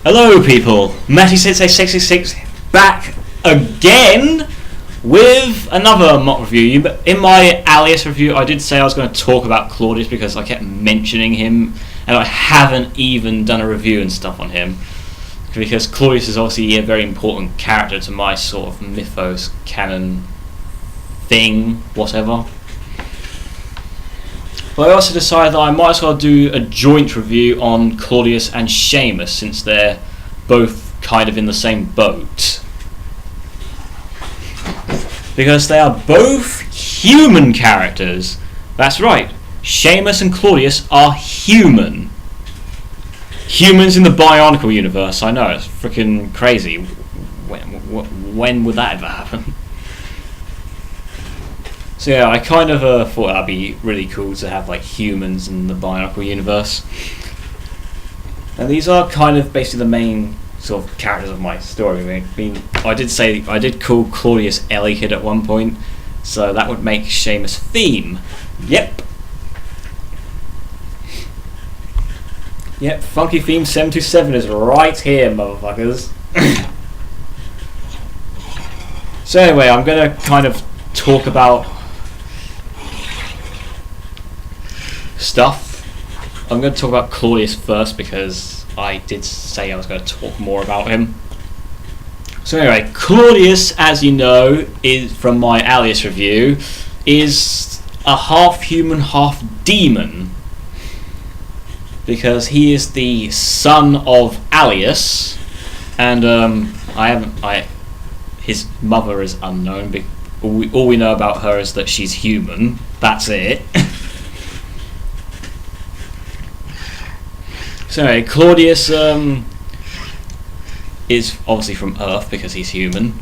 Hello people, Matty68666 back again with another MOC review. In my Alias review I did say I was going to talk about Claudius because I kept mentioning him and I haven't even done a review and stuff on him. Because Claudius is obviously a very important character to my sort of mythos, canon thing, whatever. But I also decided that I might as well do a joint review on Claudius and Seamus since they're both kind of in the same boat. Because they are both human characters. That's right, Seamus and Claudius are human. Humans in the Bionicle universe, I know, it's freaking crazy. When would that ever happen? So yeah, I kind of thought that'd be really cool to have like humans in the Bionicle universe. And these are kind of basically the main sort of characters of my story. I mean, I did call Claudius Ellie-Kid at one point, so that would make Seamus Theme. Yep. Yep, Funky Theme 727 is right here, motherfuckers. So anyway, I'm gonna kind of talk about stuff. I'm going to talk about Claudius first because I did say I was going to talk more about him. So anyway, Claudius, as you know, is from my Alias review, is a half human, half demon. Because he is the son of Alias, and his mother is unknown. All we know about her is that she's human. That's it. So anyway, Claudius is obviously from Earth because he's human.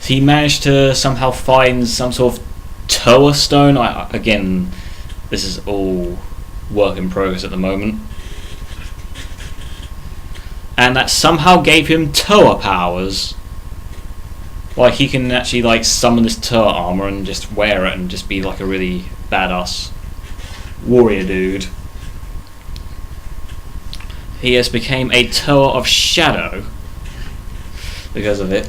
He managed to somehow find some sort of Toa stone. Again, this is all work in progress at the moment. And that somehow gave him Toa powers. Like he can actually like summon this Toa armor and just wear it and just be like a really badass warrior dude. He has become a Toa of Shadow because of it.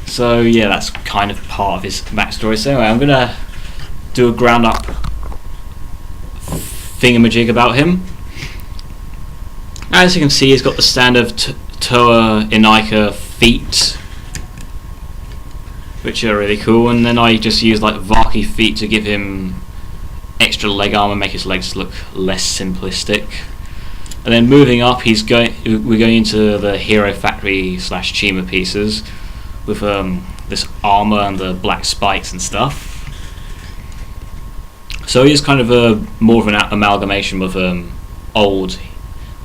So yeah, that's kind of part of his backstory. So anyway, I'm gonna do a ground up thingamajig about him. As you can see, he's got the standard Toa Inika feet, which are really cool, and then I just use like Vaki feet to give him extra leg armor, make his legs look less simplistic. And then moving up, we're going into the Hero Factory / Chima pieces with this armor and the black spikes and stuff. So he is kind of more of an amalgamation with old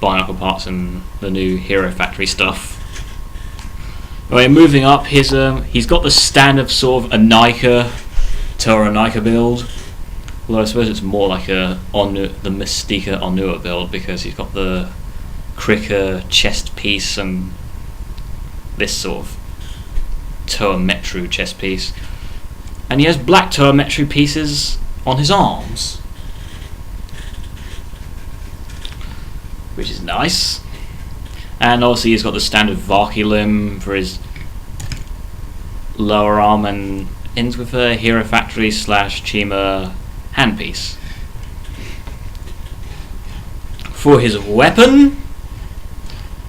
Bionicle parts and the new Hero Factory stuff. Anyway, moving up, he's got the standard sort of Toa Inika build. Although I suppose it's more like the Mystica Onua build because he's got the Krika chest piece and this sort of Toa Metru chest piece. And he has black Toa Metru pieces on his arms, which is nice. And obviously he's got the standard Vaki limb for his lower arm and ends with a Hero Factory / Chima handpiece. For his weapon,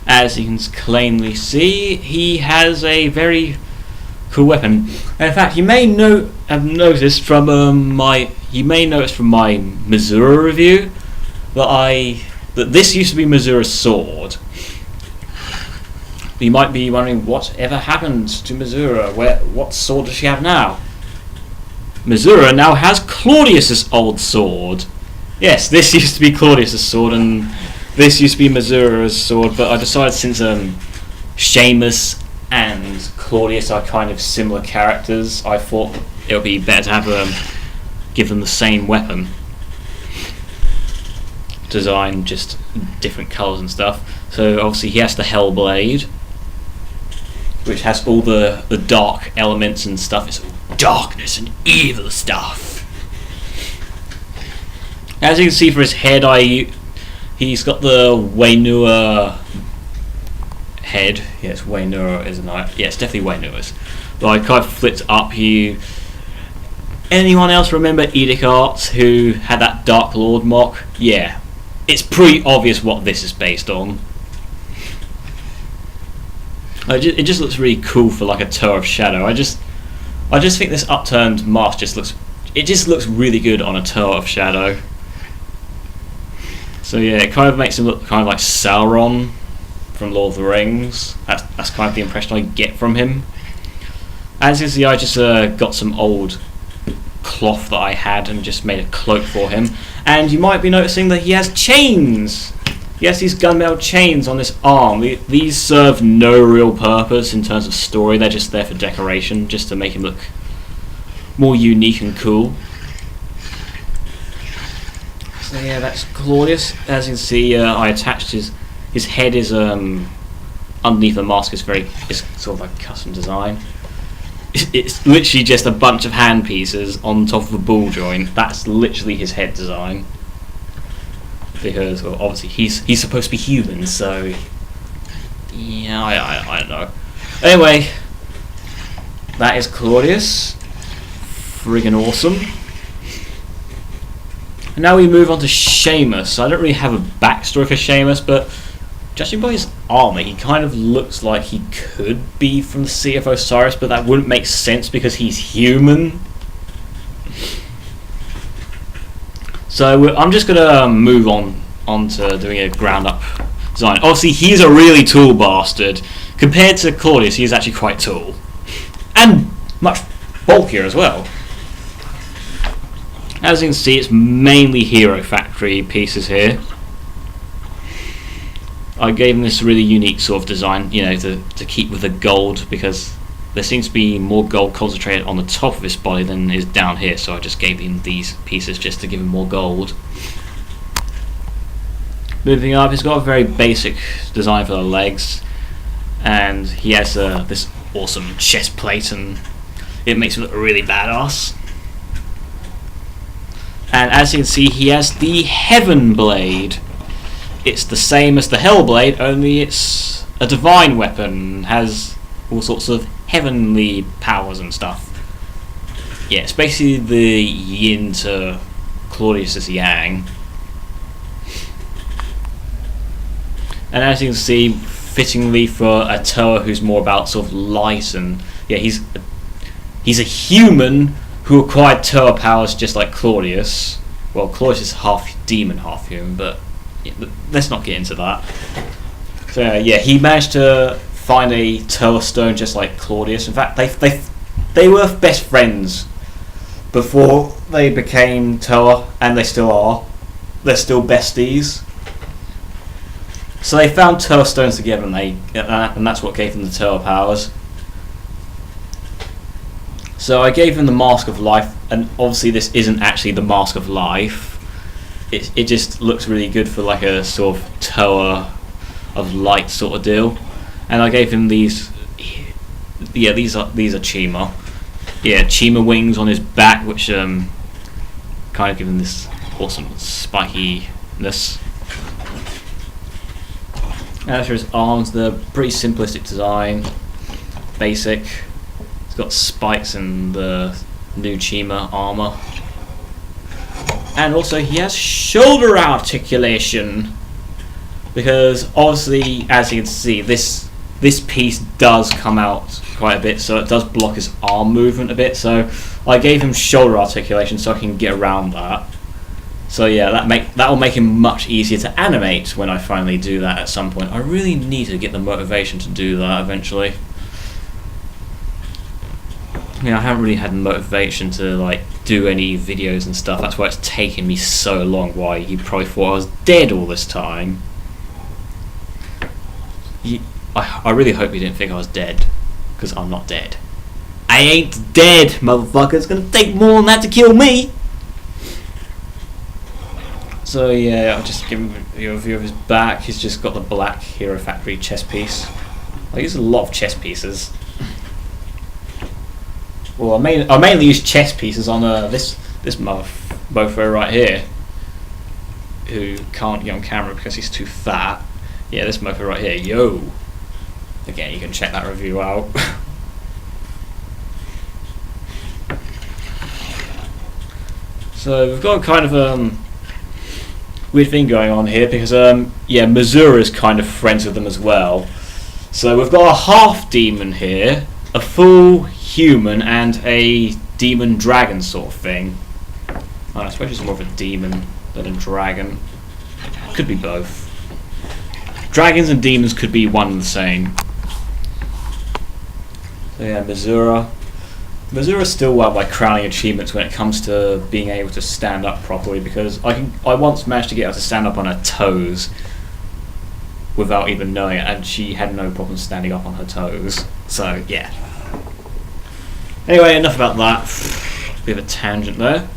as you can plainly see, he has a very cool weapon. In fact, you may have noticed from my Missouri review that this used to be Missouri's sword. You might be wondering whatever happened to Missouri. What sword does she have now? Missouri now has Claudius's old sword. Yes, this used to be Claudius's sword and this used to be Missouri's sword, but I decided since Seamus and Claudius are kind of similar characters, I thought it would be better to have give them the same weapon. Design, just different colours and stuff. So obviously he has the Hellblade, which has all the dark elements and stuff. It's all darkness and evil stuff. As you can see for his head, He's got the Wainua head. Yeah, it's Wainua, isn't it? Yeah, it's definitely Wainua's. Like, kind of flipped up. Anyone else remember Edict Arts, who had that Dark Lord MOC? Yeah, it's pretty obvious what this is based on. It just looks really cool for like a Tower of Shadow. I just think this upturned mask just looks really good on a Tower of Shadow. So yeah, it kind of makes him look kind of like Sauron from Lord of the Rings. That's kind of the impression I get from him. As you see, I just got some old cloth that I had and just made a cloak for him. And you might be noticing that he has chains. He has these gunmetal chains on this arm. These serve no real purpose in terms of story. They're just there for decoration, just to make him look more unique and cool. So yeah, that's Claudius. As you can see, I attached his head is underneath the mask is sort of like custom design. It's literally just a bunch of hand pieces on top of a ball joint. That's literally his head design. Because well, obviously he's supposed to be human, so yeah, I don't know. Anyway, that is Claudius. Friggin' awesome. And now we move on to Seamus. I don't really have a backstory for Seamus, but judging by his armor, he kind of looks like he could be from the Sea of Osiris, but that wouldn't make sense because he's human. So I'm just gonna move on to doing a ground up design. Obviously, he's a really tall bastard. Compared to Claudius, he's actually quite tall and much bulkier as well. As you can see, it's mainly Hero Factory pieces here. I gave him this really unique sort of design, you know, to keep with the gold, because there seems to be more gold concentrated on the top of his body than is down here, so I just gave him these pieces just to give him more gold. Moving up, he's got a very basic design for the legs, and he has this awesome chest plate, and it makes him look really badass. And as you can see, he has the Heaven Blade. It's the same as the Hellblade, only it's a divine weapon, has all sorts of heavenly powers and stuff. Yeah, it's basically the yin to Claudius' yang. And as you can see, fittingly for a Toa who's more about sort of light, and yeah, he's a human who acquired Toa powers just like Claudius. Well, Claudius is half demon, half human, but yeah, let's not get into that. So yeah, he managed to find a Toa stone just like Claudius. In fact, they were best friends before they became Toa, and they still are. They're still besties. So they found Toa stones together, and that's what gave them the Toa powers. So I gave him the Mask of Life, and obviously this isn't actually the Mask of Life. It just looks really good for like a sort of Toa of light sort of deal. And I gave him these. Yeah, these are Chima. Yeah, Chima wings on his back, which kind of give him this awesome spikiness. As for his arms, they're pretty simplistic design, basic. It's got spikes in the new Chima armor. And also he has shoulder articulation, because obviously, as you can see, this piece does come out quite a bit, so it does block his arm movement a bit, so I gave him shoulder articulation so I can get around that. So yeah, that will make him much easier to animate when I finally do that at some point. I really need to get the motivation to do that eventually. Yeah, I haven't really had motivation to like do any videos and stuff. That's why it's taken me so long. Why you probably thought I was dead all this time. I really hope you didn't think I was dead, because I'm not dead. I ain't dead, motherfucker. It's gonna take more than that to kill me. So yeah, I'll just give him a view of his back. He's just got the black Hero Factory chest piece. I use a lot of chest pieces. Well, I mainly use chest pieces on this mofo right here. who can't get on camera because he's too fat. Yeah, this mofo right here, yo. Again, you can check that review out. So we've got kind of weird thing going on here because yeah, Missouri is kind of friends with them as well. So we've got a half demon here, a full human, and a demon dragon sort of thing. I suppose it's more of a demon than a dragon. Could be both. Dragons and demons could be one and the same. So yeah, Missouri. Missouri's still one of my crowning achievements when it comes to being able to stand up properly, because I once managed to get her to stand up on her toes without even knowing it, and she had no problem standing up on her toes. So yeah. Anyway, enough about that. Bit of a tangent there.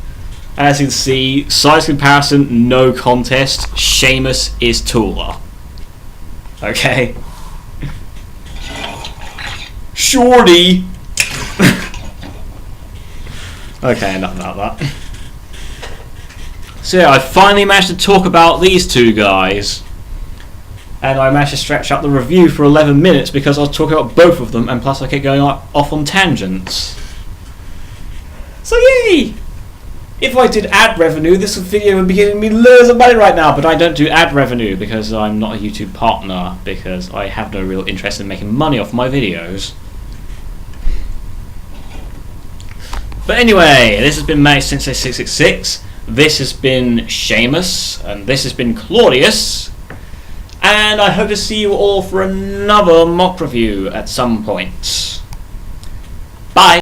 As you can see, size comparison, no contest. Seamus is taller. Okay. Shorty. Okay, enough about that. So yeah, I finally managed to talk about these two guys, and I managed to stretch out the review for 11 minutes because I was talking about both of them, and plus I kept going off on tangents. So yay! If I did ad revenue, this video would be giving me loads of money right now, but I don't do ad revenue because I'm not a YouTube partner, because I have no real interest in making money off my videos. But anyway, this has been MagicSensei666, this has been Seamus, and this has been Claudius, and I hope to see you all for another mock review at some point. Bye!